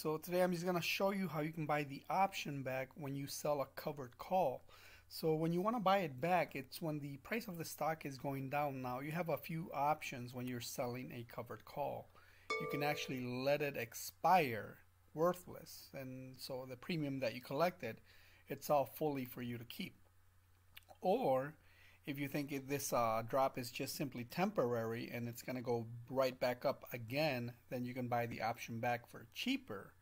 So today I'm just going to show you how you can buy the option back when you sell a covered call. So when you want to buy it back, it's when the price of the stock is going down. Now you have a few options when you're selling a covered call. You can actually let it expire worthless, and so the premium that you collected, it's all fully for you to keep. Or if you think this drop is just simply temporary and it's going to go right back up again, then you can buy the option back for cheaper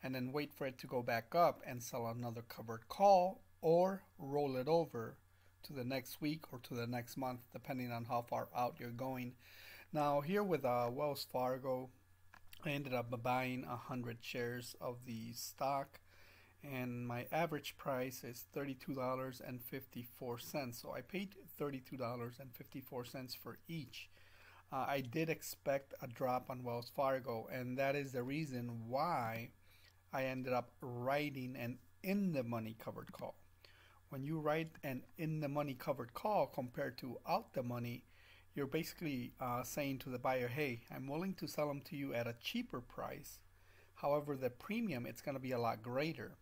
and then wait for it to go back up and sell another covered call or roll it over to the next week or to the next month, depending on how far out you're going. Now, here with Wells Fargo, I ended up buying 100 shares of the stock, and my average price is $32.54. So I paid $32.54 for each. I did expect a drop on Wells Fargo, and that is the reason why I ended up writing an in the money covered call. When you write an in the money covered call compared to out the money, you're basically saying to the buyer, hey, I'm willing to sell them to you at a cheaper price. However, the premium, it's going to be a lot greater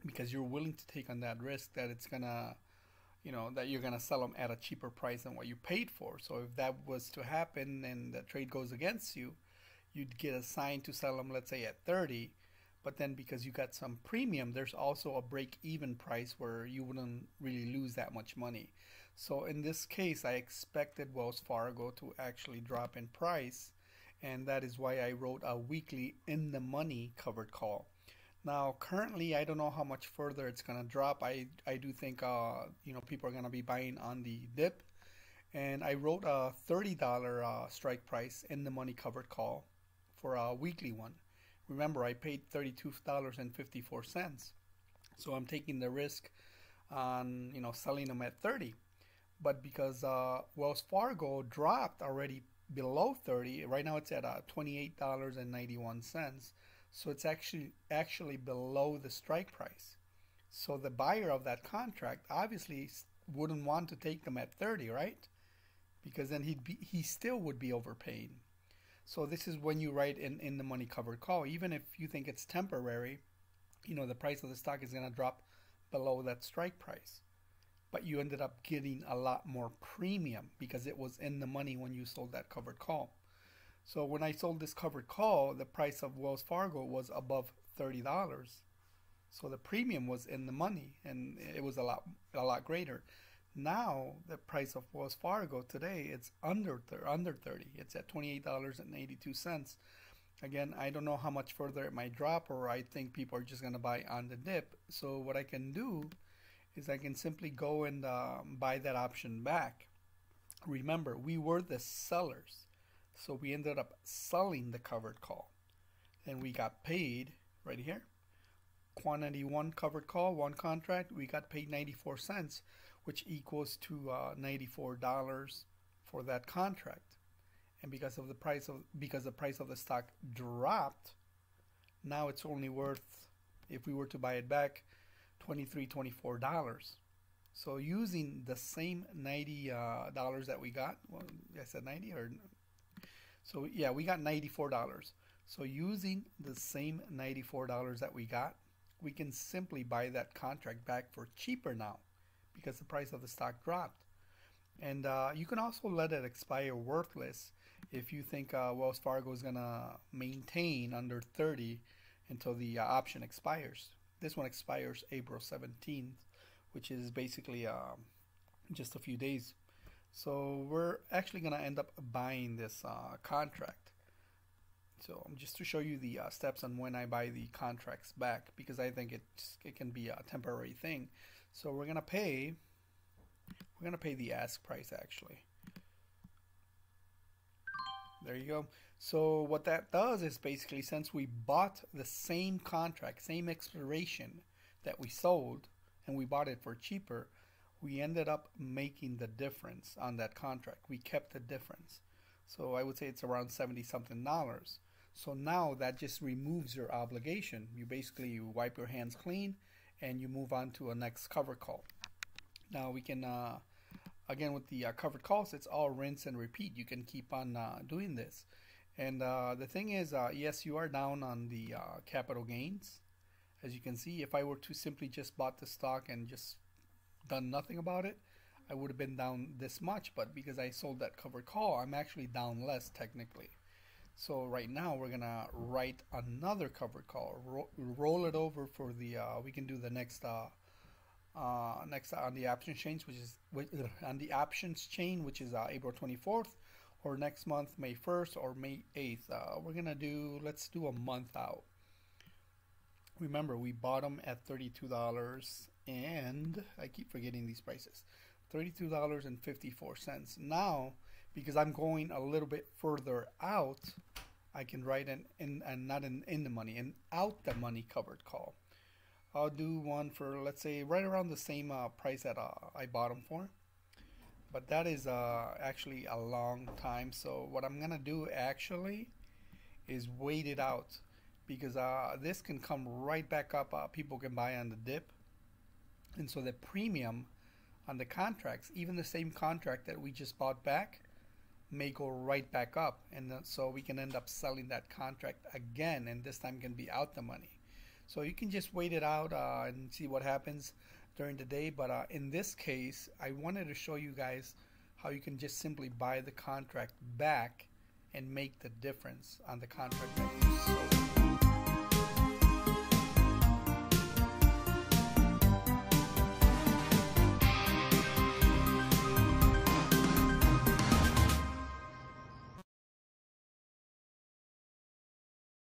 because you're willing to take on that risk that it's going to, that you're going to sell them at a cheaper price than what you paid for. So if that was to happen and the trade goes against you, you'd get assigned to sell them, let's say, at 30. But then because you got some premium, there's also a break-even price where you wouldn't really lose that much money. So in this case, I expected Wells Fargo to actually drop in price, and that is why I wrote a weekly in the money covered call. Now, currently, I don't know how much further it's going to drop. I do think people are going to be buying on the dip, and I wrote a $30 strike price in the money covered call for a weekly one. Remember, I paid $32.54, so I'm taking the risk on selling them at 30. But because Wells Fargo dropped already below 30, right now it's at $28.91. So it's actually below the strike price. So the buyer of that contract obviously wouldn't want to take them at 30, right? Because then he still would be overpaying. So this is when you write in the money covered call. Even if you think it's temporary, the price of the stock is going to drop below that strike price. But you ended up getting a lot more premium because it was in the money when you sold that covered call. So when I sold this covered call, the price of Wells Fargo was above $30. So the premium was in the money, and it was a lot greater. Now the price of Wells Fargo today, it's under 30. It's at $28.82. Again, I don't know how much further it might drop, or I think people are just going to buy on the dip. So what I can do is I can simply go and buy that option back. Remember, we were the sellers, so we ended up selling the covered call, and we got paid right here. Quantity one covered call, one contract, we got paid 94 cents, which equals to $94 for that contract. And because the price of the stock dropped, now it's only worth, if we were to buy it back, $24. So using the same $90 that we got, well, I said 90 or so yeah, we got $94. So using the same $94 that we got, we can simply buy that contract back for cheaper now because the price of the stock dropped. And you can also let it expire worthless if you think Wells Fargo is going to maintain under 30 until the option expires. This one expires April 17th, which is basically just a few days. So we're actually going to end up buying this contract. So just to show you the steps on when I buy the contracts back, because I think it can be a temporary thing. So we're gonna pay the ask price actually. There you go. So what that does is basically, since we bought the same contract, same expiration that we sold, and we bought it for cheaper, we ended up making the difference on that contract. We kept the difference. So I would say it's around 70 something dollars. So now that just removes your obligation. You wipe your hands clean and you move on to a next cover call. Now we can, again with the covered calls, it's all rinse and repeat. You can keep on doing this. And the thing is, yes, you are down on the capital gains. As you can see, if I were to simply just bought the stock and just done nothing about it, I would have been down this much. But because I sold that covered call, I'm actually down less technically. So right now we're gonna write another covered call, roll it over for the. We can do the next next on the options chain, which is on the options chain, which is April 24th, or next month May 1st or May 8th. We're gonna do, let's do a month out. Remember, we bought them at $32, and I keep forgetting these prices. $32.54. Now, because I'm going a little bit further out, I can write in and not in the money, and out the money covered call. I'll do one for, let's say, right around the same price that I bought them for. But that is actually a long time. So what I'm gonna do actually is wait it out, because this can come right back up. People can buy on the dip, and so the premium on the contracts, even the same contract that we just bought back, may go right back up, and so we can end up selling that contract again, and this time can be out the money. So you can just wait it out and see what happens during the day. But in this case, I wanted to show you guys how you can just simply buy the contract back and make the difference on the contract that you sold.